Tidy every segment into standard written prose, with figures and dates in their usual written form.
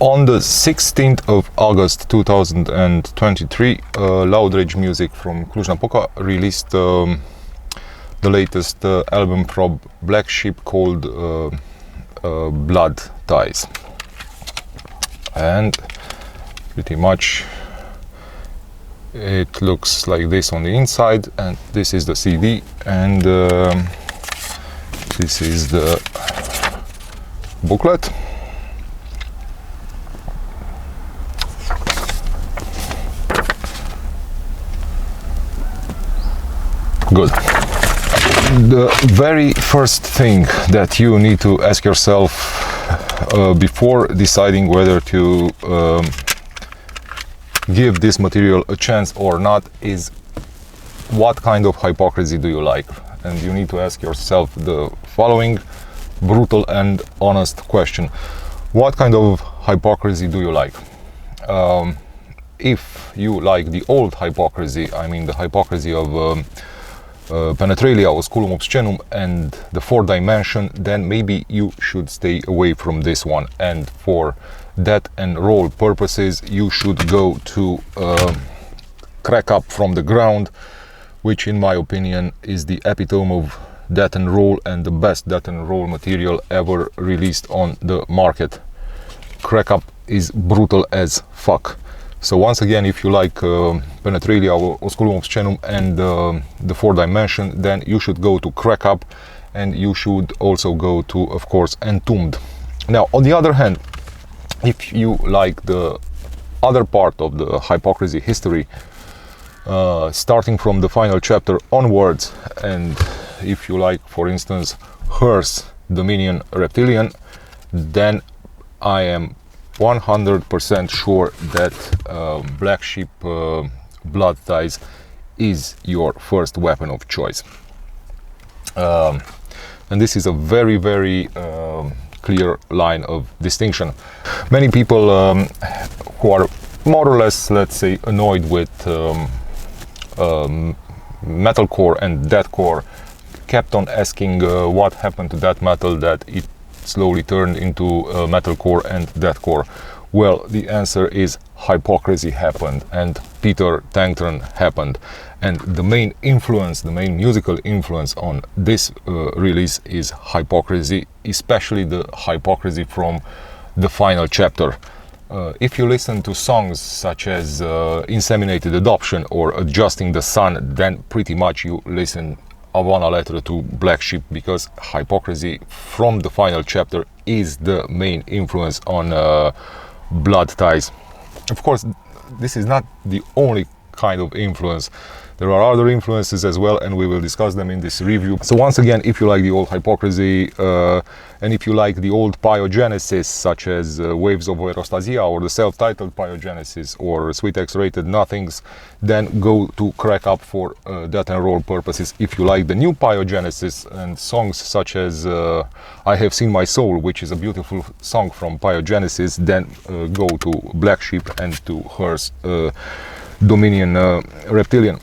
On the 16th of August 2023, Loud Rage Music from Cluj-Napoca released the latest album from Blacksheep called Bloodties. And pretty much it looks like this on the inside, and this is the CD, and this is the booklet. Good. The very first thing that you need to ask yourself before deciding whether to give this material a chance or not is, what kind of hypocrisy do you like? And you need to ask yourself the following brutal and honest question: what kind of hypocrisy do you like? If you like the old hypocrisy, I mean the hypocrisy of Penetralia, Osculum Obscenum and the Fourth Dimension, then maybe you should stay away from this one. And for death and roll purposes, you should go to Crack Up From The Ground, which in my opinion is the epitome of death and roll and the best death and roll material ever released on the market. Crack Up is brutal as fuck. So once again, if you like Penetralia, Osculum Obscenum and the Fourth Dimension, then you should go to Crack Up, and you should also go to, of course, Entombed. Now, on the other hand, if you like the other part of the hypocrisy history, starting from the final chapter onwards, and if you like, for instance, Hearse Dominion Reptilian, then I am 100% sure that Blacksheep Bloodties is your first weapon of choice. And this is a very, very clear line of distinction. Many people who are more or less, let's say, annoyed with metalcore and deathcore kept on asking what happened to that metal that it slowly turned into metalcore and deathcore. Well, the answer is hypocrisy happened, and Peter Tankton happened. And the main influence, the main musical influence on this release is hypocrisy, especially the hypocrisy from the final chapter. If you listen to songs such as Inseminated Adoption or Adjusting the Sun, then pretty much you listen a buona lettera to Blacksheep, because hypocrisy from the final chapter is the main influence on Bloodties. Of course, this is not the only kind of influence. There are other influences as well, and we will discuss them in this review. So once again, if you like the old hypocrisy and if you like the old Pyogenesis, such as Waves of Aerostasia or the self-titled Pyogenesis or Sweet X-Rated Nothings, then go to Crack Up for death and roll purposes. If you like the new Pyogenesis and songs such as I Have Seen My Soul, which is a beautiful song from Pyogenesis, then go to Blacksheep and to Hearse Dominion Reptilian.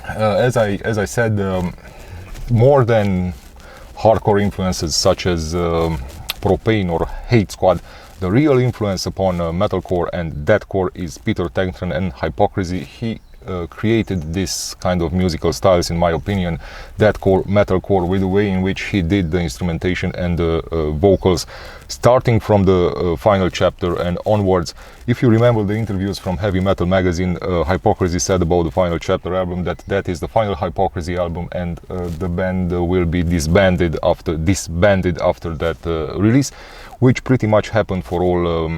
As I said, more than hardcore influences such as Propane or Hate Squad, the real influence upon metalcore and deathcore is Peter Tankton and hypocrisy. He created this kind of musical styles, in my opinion, deathcore, metalcore, with the way in which he did the instrumentation and the vocals, starting from the final chapter and onwards. If you remember the interviews from Heavy Metal magazine, Hypocrisy said about the final chapter album that that is the final Hypocrisy album, and the band will be disbanded after that release, which pretty much happened for all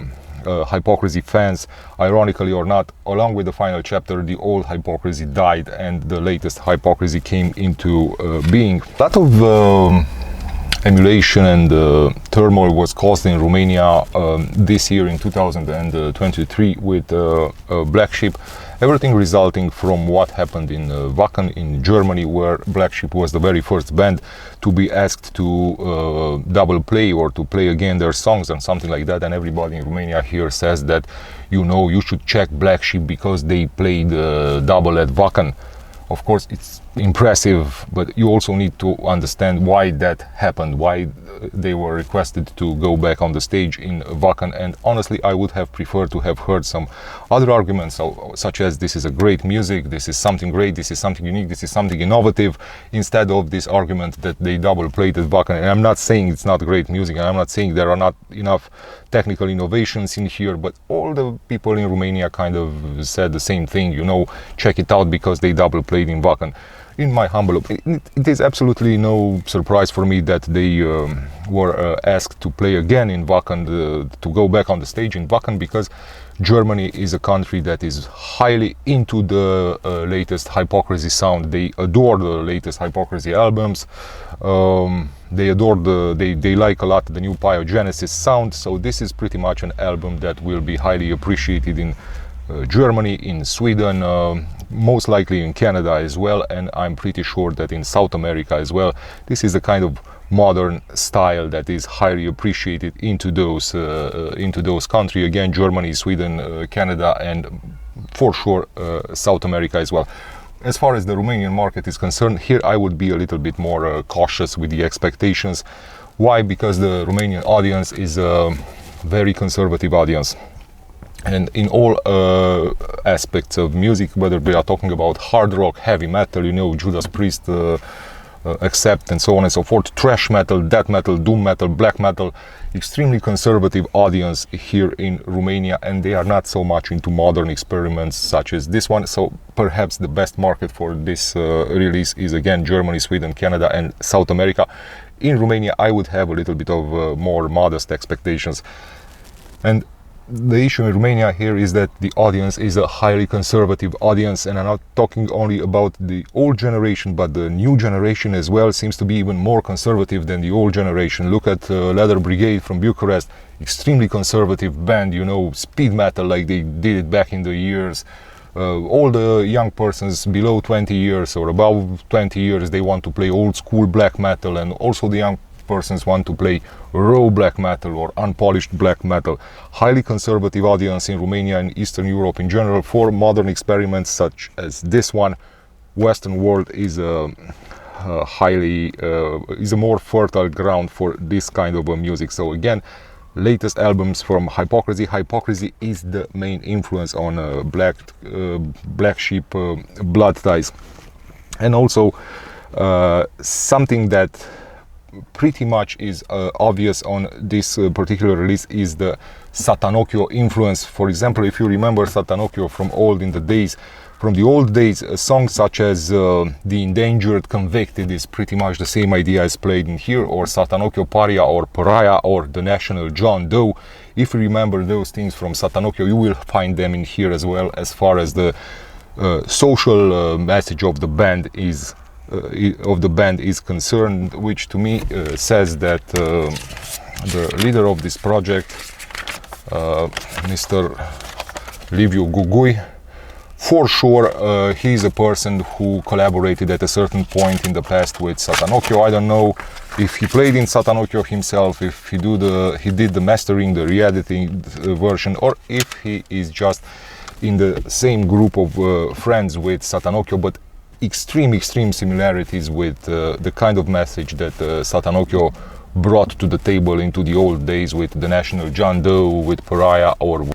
Hypocrisy fans. Ironically or not, along with the final chapter, the old Hypocrisy died and the latest Hypocrisy came into being. A lot of emulation and turmoil was caused in Romania this year in 2023 with Blacksheep. Everything resulting from what happened in Wacken in Germany, where Blacksheep was the very first band to be asked to double play or to play again their songs and something like that. And everybody in Romania here says that, you know, you should check Blacksheep because they played double at Wacken. Of course, it's impressive, but you also need to understand why that happened, why they were requested to go back on the stage in Wacken. And honestly, I would have preferred to have heard some other arguments, such as this is a great music, this is something great, this is something unique, this is something innovative, instead of this argument that they double played at Wacken. And I'm not saying it's not great music, and I'm not saying there are not enough technical innovations in here, but all the people in Romania kind of said the same thing, you know, check it out because they double played in Wacken. In my humble opinion, it is absolutely no surprise for me that they were asked to play again in Wacken, to go back on the stage in Wacken, because Germany is a country that is highly into the latest Hypocrisy sound. They adore the latest Hypocrisy albums. They adore they like a lot the new Pyogenesis sound. So this is pretty much an album that will be highly appreciated in Germany, in Sweden, most likely in Canada as well, and I'm pretty sure that in South America as well. This is the kind of modern style that is highly appreciated into those countries. Again, Germany, Sweden, Canada, and for sure South America as well. As far as the Romanian market is concerned, here I would be a little bit more cautious with the expectations. Why? Because the Romanian audience is a very conservative audience. And in all aspects of music, whether we are talking about hard rock, heavy metal, you know, Judas Priest, Accept, and so on and so forth, thrash metal, death metal, doom metal, black metal, extremely conservative audience here in Romania, and they are not so much into modern experiments such as this one. So perhaps the best market for this release is again Germany, Sweden, Canada, and South America. In Romania, I would have a little bit of more modest expectations. And the issue in Romania here is that the audience is a highly conservative audience, and I'm not talking only about the old generation, but the new generation as well seems to be even more conservative than the old generation. Look at Leather Brigade from Bucharest, extremely conservative band, you know, speed metal like they did it back in the years. All the young persons below 20 years or above 20 years, they want to play old school black metal, and also the young persons want to play raw black metal or unpolished black metal. Highly conservative audience in Romania and Eastern Europe in general. For modern experiments such as this one, Western world is a more fertile ground for this kind of music. So again, latest albums from Hypocrisy. Hypocrisy is the main influence on Blacksheep, Bloodties, and also something that pretty much is obvious on this particular release is the Satanocchio influence. For example, if you remember Satanocchio from the old days, songs such as The Endangered Convicted is pretty much the same idea as played in here, or Satanocchio Paria or Pariah or The National John Doe. If you remember those things from Satanocchio, you will find them in here as well, as far as the social message of the band is concerned, which to me says that the leader of this project, Mr. Liviu Gugui, for sure he's a person who collaborated at a certain point in the past with Satanocchio. I don't know if he played in Satanocchio himself, if he did the mastering, the re-editing version, or if he is just in the same group of friends with Satanocchio, but extreme similarities with the kind of message that Satanocchio brought to the table into the old days with The National John Doe, with Pariah, or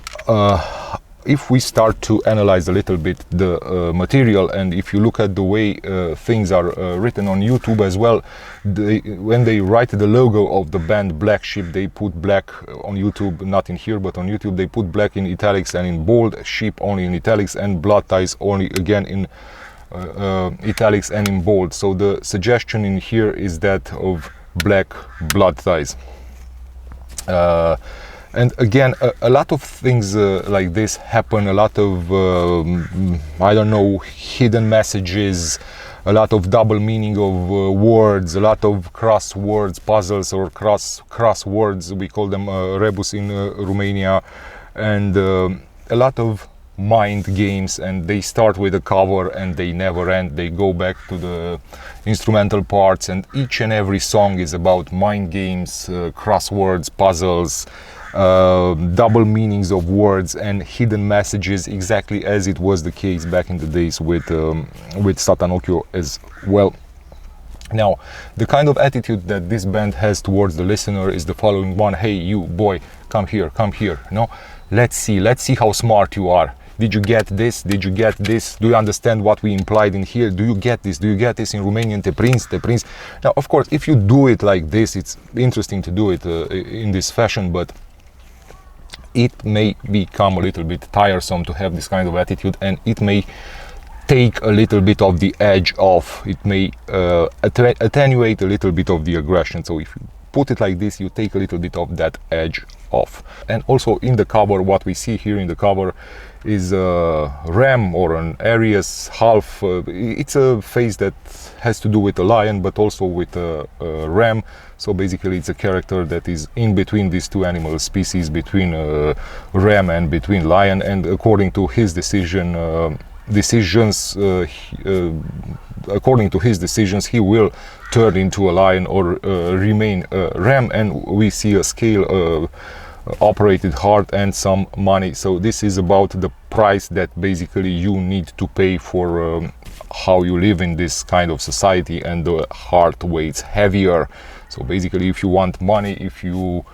if we start to analyze a little bit the material, and if you look at the way things are written on YouTube as well, when they write the logo of the band Blacksheep, they put black on YouTube, not in here, but on YouTube they put black in italics and in bold, sheep only in italics, and Bloodties only again in italics and in bold. So the suggestion in here is that of black Bloodties. And again, a lot of things like this happen, a lot of I don't know, hidden messages, a lot of double meaning of words, a lot of crosswords, puzzles, or crosswords, we call them rebus in Romania, and a lot of mind games, and they start with a cover and they never end. They go back to the instrumental parts, and each and every song is about mind games, crosswords, puzzles, double meanings of words and hidden messages, exactly as it was the case back in the days with Satanokyo as well. Now, the kind of attitude that this band has towards the listener is the following one: hey, you boy, come here, no? Let's see how smart you are. Did you get this? Did you get this? Do you understand what we implied in here? Do you get this? Do you get this in Romanian? Te prins? Now, of course, if you do it like this, it's interesting to do it in this fashion, but it may become a little bit tiresome to have this kind of attitude, and it may take a little bit of the edge off. It may attenuate a little bit of the aggression. So if you put it like this, you take a little bit of that edge off. And also in the cover, what we see here in the cover is a ram or an Aries half. It's a face that has to do with a lion, but also with a ram. So basically it's a character that is in between these two animal species, between ram and between lion, and according to his according to his decisions, he will turn into a lion or remain a ram. And we see a scale operated heart and some money. So this is about the price that basically you need to pay for how you live in this kind of society, and the heart weighs heavier. So basically, if you want money, if you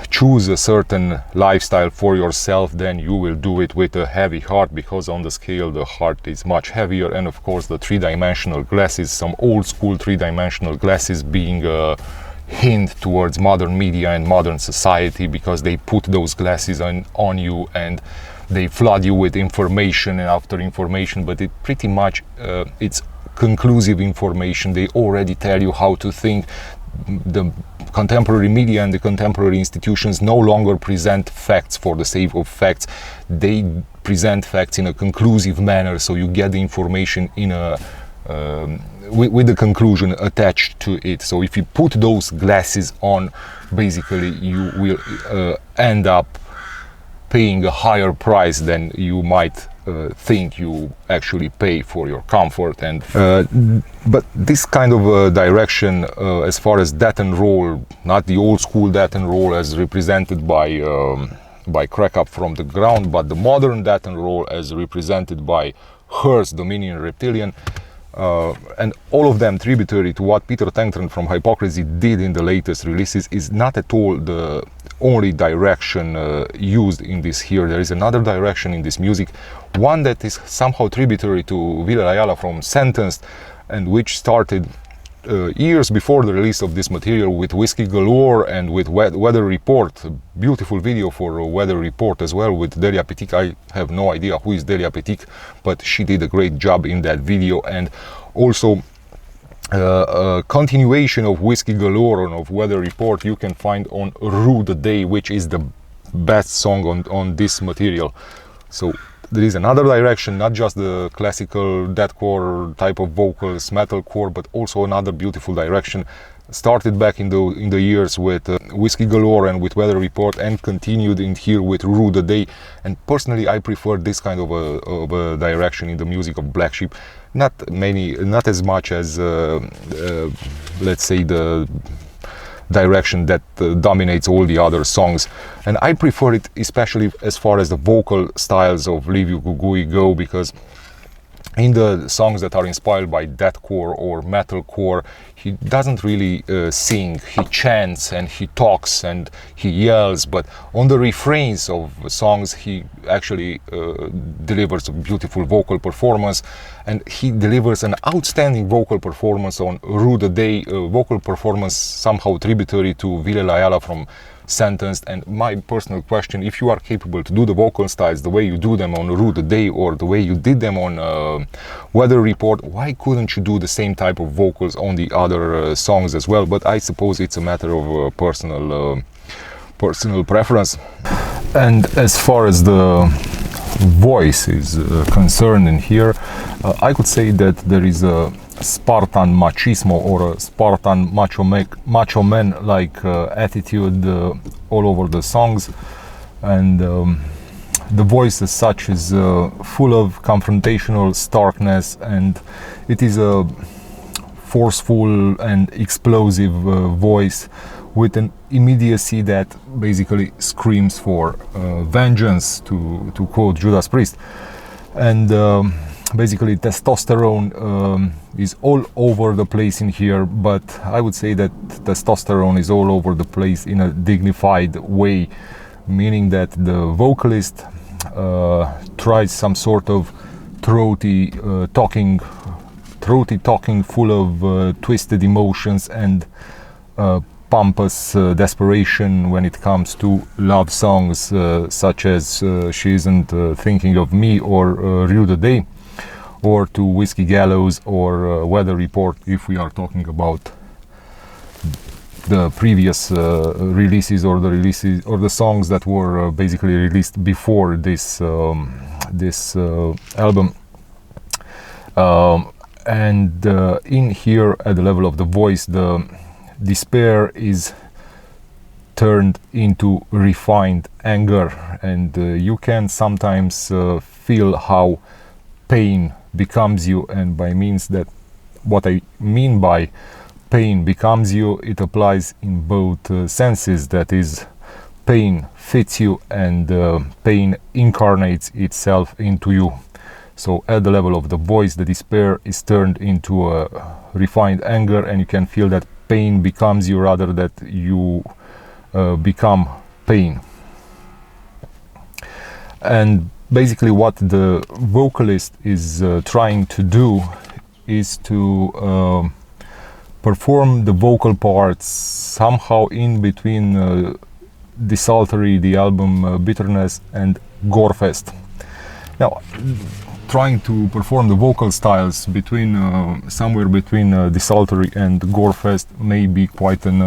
choose a certain lifestyle for yourself, then you will do it with a heavy heart, because on the scale the heart is much heavier. And of course the three-dimensional glasses, some old school three-dimensional glasses, being a hint towards modern media and modern society, because they put those glasses on you and they flood you with information and after information, but it pretty much it's conclusive information. They already tell you how to think. The contemporary media and the contemporary institutions no longer present facts for the sake of facts. They present facts in a conclusive manner, so you get the information in a with the conclusion attached to it. So if you put those glasses on, basically you will end up paying a higher price than you might think you actually pay for your comfort. And but this kind of direction, as far as death and roll, not the old school death and roll as represented by Crack Up From The Ground, but the modern death and roll as represented by Hearst, Dominion Reptilian, and all of them tributary to what Peter Tengtren from Hypocrisy did in the latest releases, is not at all the only direction used in this here. There is another direction in this music, one that is somehow tributary to Ville Ayala from Sentenced, and which started years before the release of this material with Whiskey Galore and with Weather Report. A beautiful video for Weather Report as well with Delia Petic. I have no idea who is Delia Petic, but she did a great job in that video. And also a continuation of Whiskey Galore and of Weather Report you can find on Rue the Day, which is the best song on this material. So there is another direction, not just the classical deathcore type of vocals, metalcore, but also another beautiful direction. Started back in the years with Whiskey Galore and with Weather Report, and continued in here with Rue the Day. And personally, I prefer this kind of a direction in the music of Blacksheep. Not as much as let's say the direction that dominates all the other songs, and I prefer it especially as far as the vocal styles of Leave You Gugui go, because in the songs that are inspired by deathcore or metalcore, he doesn't really sing. He chants and he talks and he yells, but on the refrains of songs he actually delivers a beautiful vocal performance. And he delivers an outstanding vocal performance on Rue the Day, vocal performance somehow tributary to Ville Ayala from Sentenced. And my personal question, if you are capable to do the vocal styles the way you do them on Rue the Day or the way you did them on Weather Report, why couldn't you do the same type of vocals on the other songs as well? But I suppose it's a matter of personal preference. And as far as the voice is concerned in here, I could say that there is a Spartan machismo or a Spartan macho man like attitude all over the songs, and the voice as such is full of confrontational starkness, and it is a forceful and explosive voice with an immediacy that basically screams for vengeance, to quote Judas Priest. And basically testosterone is all over the place in here, but I would say that testosterone is all over the place in a dignified way, meaning that the vocalist tries some sort of throaty talking full of twisted emotions and pompous desperation when it comes to love songs such as She Isn't Thinking of Me or Rue de Day, or to Whiskey Gallows or Weather Report, if we are talking about the previous releases or the songs that were basically released before this album. And in here, at the level of the voice, the despair is turned into refined anger, and you can sometimes feel how pain becomes you. And by means that, what I mean by pain becomes you, it applies in both senses. That is, pain fits you and pain incarnates itself into you. So at the level of the voice, the despair is turned into a refined anger, and you can feel that pain becomes you rather that you become pain. And basically what the vocalist is trying to do is to perform the vocal parts somehow in between Desultory, the album Bitterness, and Gorefest. Now, trying to perform the vocal styles between somewhere between Desultory and Gorefest may be quite an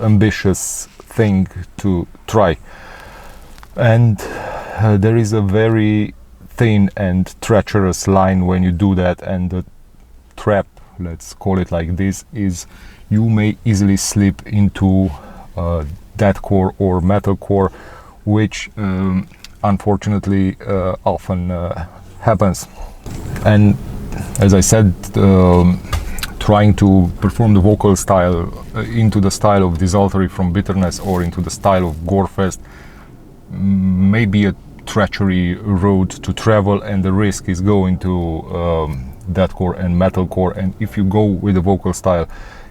ambitious thing to try, and there is a very thin and treacherous line when you do that, and the trap, let's call it like this, is you may easily slip into deathcore or metalcore, which unfortunately often happens. And as I said, trying to perform the vocal style into the style of Desultory from Bitterness or into the style of Gorefest may be a treachery road to travel, and the risk is going to deathcore and metalcore. And if you go with the vocal style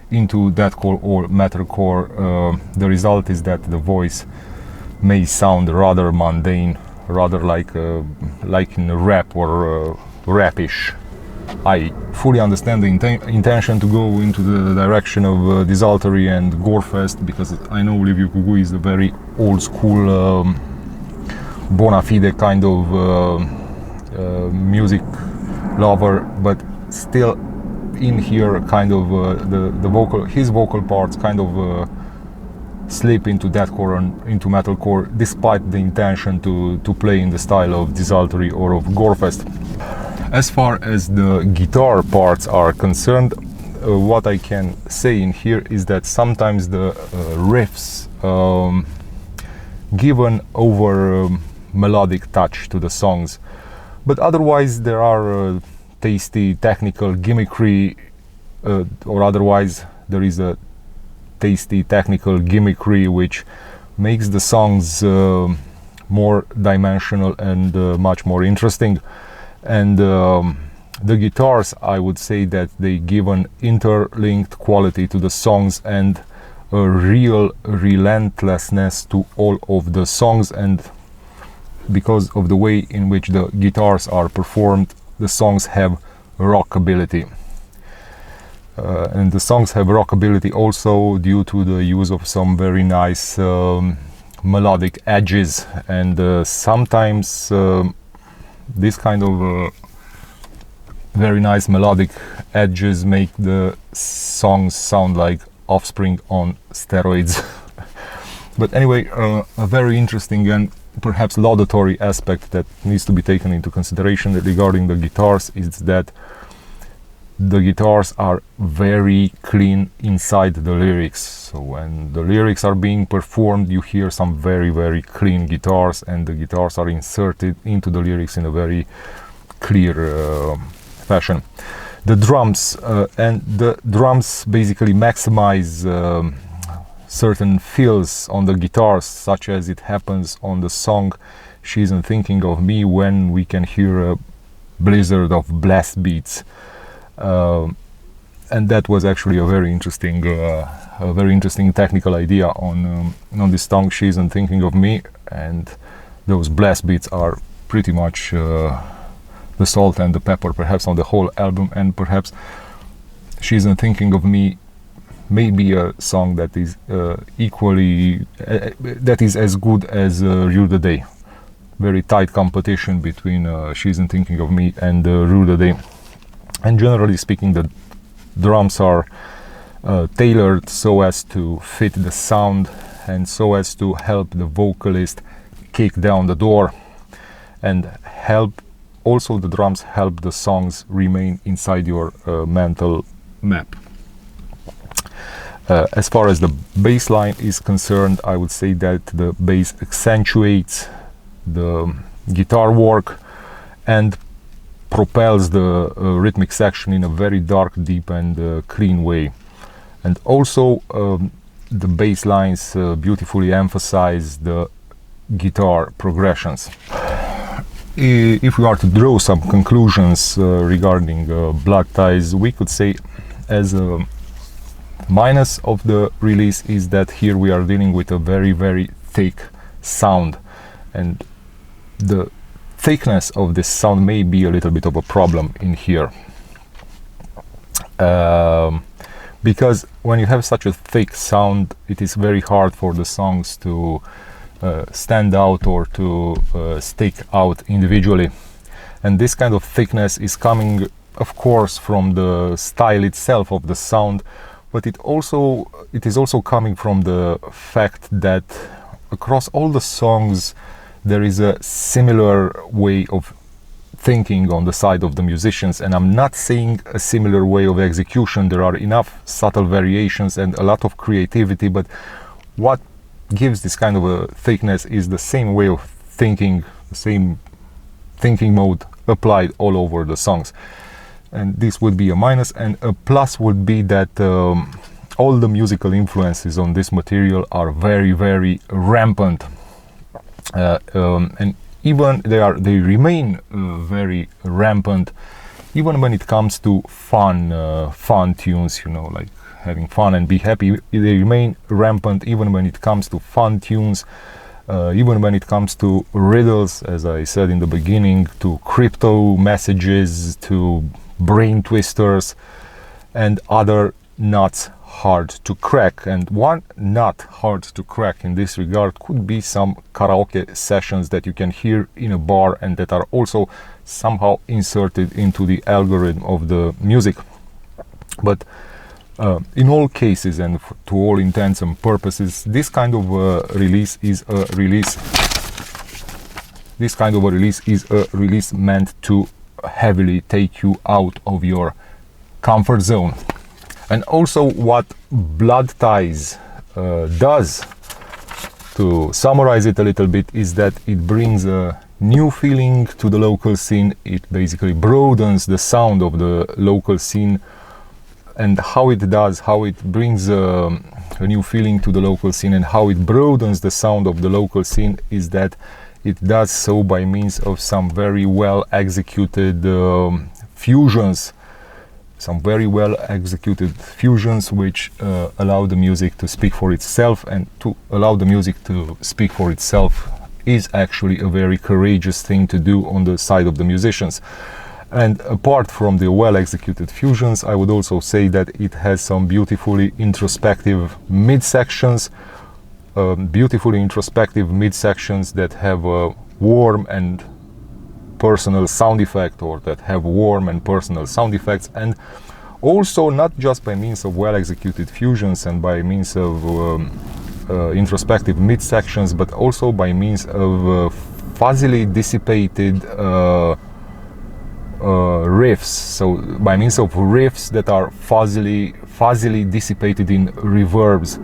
into deathcore or metalcore, the result is that the voice may sound rather mundane, rather like in rap or rapish. I fully understand the intention to go into the direction of Desultory and Gorefest, because I know Liviu Cugu is a very old school bona fide kind of music lover, but still in here kind of his vocal parts kind of slip into deathcore and into metalcore, despite the intention to play in the style of Desultory or of Gorefest. As far as the guitar parts are concerned, what I can say in here is that sometimes the riffs give an over melodic touch to the songs, but otherwise there are tasty technical gimmickry, or otherwise there is a tasty technical gimmickry which makes the songs more dimensional and much more interesting. And the guitars, I would say that they give an interlinked quality to the songs and a real relentlessness to all of the songs. And because of the way in which the guitars are performed, the songs have rockability. And the songs have rockability also due to the use of some very nice melodic edges, and sometimes this kind of very nice melodic edges make the songs sound like Offspring on steroids. But anyway, a very interesting and perhaps laudatory aspect that needs to be taken into consideration regarding the guitars is that the guitars are very clean inside the lyrics. So when the lyrics are being performed, you hear some very clean guitars, and the guitars are inserted into the lyrics in a very clear fashion. The drums basically maximize certain fills on the guitars, such as it happens on the song She Isn't Thinking of Me, when we can hear a blizzard of blast beats. And that was actually a very interesting technical idea on this song She Isn't Thinking of Me, and those blast beats are pretty much the salt and the pepper perhaps on the whole album. And perhaps She Isn't Thinking of Me may be a song that is equally that is as good as Rue the Day. Very tight competition between She Isn't Thinking of Me and Rue the Day. And generally speaking, the drums are tailored so as to fit the sound and so as to help the vocalist kick down the door, and also the drums help the songs remain inside your mental map. As far as the bass line is concerned, I would say that the bass accentuates the guitar work and propels the rhythmic section in a very dark, deep and clean way. And also the bass lines beautifully emphasize the guitar progressions. If we are to draw some conclusions regarding Bloodties, we could say as a minus of the release is that here we are dealing with a very, very thick sound, and the thickness of this sound may be a little bit of a problem in here, because when you have such a thick sound, it is very hard for the songs to stand out or to stick out individually. And this kind of thickness is coming, of course, from the style itself of the sound, but it is also coming from the fact that across all the songs there is a similar way of thinking on the side of the musicians, and I'm not saying a similar way of execution. There are enough subtle variations and a lot of creativity, but what gives this kind of a thickness is the same way of thinking, the same thinking mode applied all over the songs. And this would be a minus. And a plus would be that all the musical influences on this material are very, very rampant, and even they remain very rampant even when it comes to fun tunes, you know, like having fun and be happy. They remain rampant even when it comes to fun tunes, even when it comes to riddles, as I said in the beginning, to crypto messages, to brain twisters and other nuts hard to crack. And one nut hard to crack in this regard could be some karaoke sessions that you can hear in a bar and that are also somehow inserted into the algorithm of the music. But in all cases and to all intents and purposes, this kind of release is a release meant to heavily take you out of your comfort zone. And also what Bloodties does, to summarize it a little bit, is that it brings a new feeling to the local scene. It basically broadens the sound of the local scene. And how it brings a new feeling to the local scene and how it broadens the sound of the local scene is that it does so by means of some very well executed fusions, which allow the music to speak for itself. And to allow the music to speak for itself is actually a very courageous thing to do on the side of the musicians. And apart from the well-executed fusions, I would also say that it has some beautifully introspective mid-sections, that have a warm and personal sound effect, or that have warm and personal sound effects. And also not just by means of well-executed fusions and by means of introspective mid-sections, but also by means of fuzzily dissipated riffs. So by means of riffs that are fuzzily dissipated in reverbs.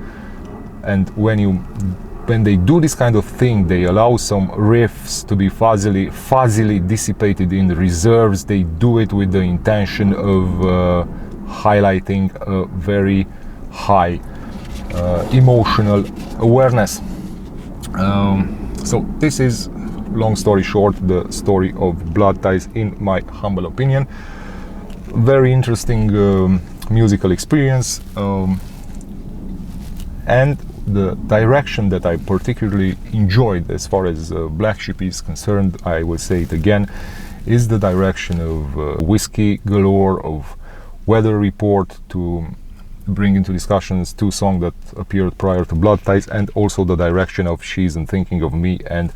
And when they do this kind of thing, they allow some riffs to be fuzzily dissipated in reserves. They do it with the intention of highlighting a very high emotional awareness. So this is, long story short, the story of Bloodties in my humble opinion. Very interesting musical experience, and the direction that I particularly enjoyed as far as Blacksheep is concerned, I will say it again, is the direction of Whiskey Galore, of Weather Report, to bring into discussions two songs that appeared prior to Bloodties, and also the direction of She Isn't Thinking of Me and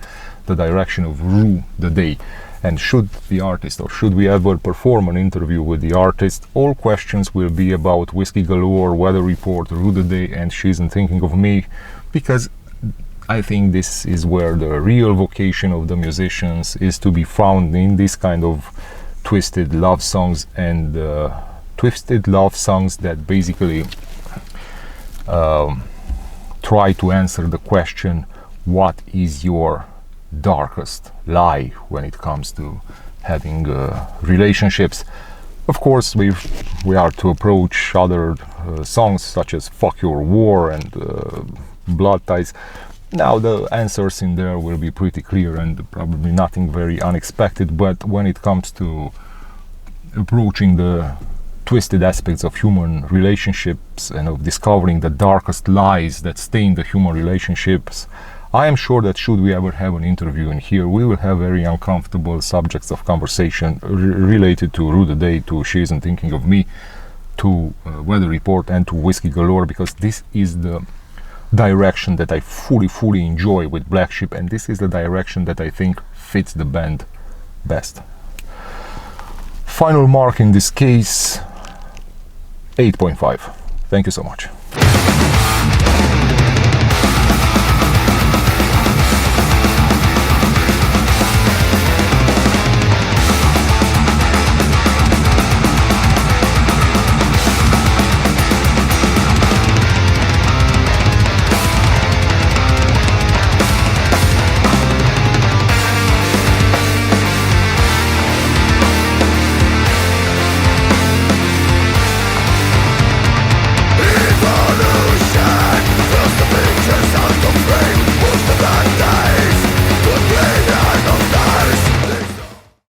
the direction of Rue the Day. And should the artist, or should we ever perform an interview with the artist, all questions will be about Whiskey Galore, Weather Report, Rue the Day and She Isn't Thinking of Me, because I think this is where the real vocation of the musicians is to be found, in this kind of twisted love songs, and twisted love songs that basically try to answer the question, what is your darkest lie when it comes to having relationships? Of course, we are to approach other songs such as Fuck Your War and Bloodties. Now the answers in there will be pretty clear and probably nothing very unexpected, but when it comes to approaching the twisted aspects of human relationships and of discovering the darkest lies that stain the human relationships, I am sure that should we ever have an interview in here, we will have very uncomfortable subjects of conversation related to Rue the Day, to She Isn't Thinking of Me, to Weather Report and to Whiskey Galore, because this is the direction that I fully enjoy with Blacksheep, and this is the direction that I think fits the band best. Final mark in this case, 8.5. Thank you so much.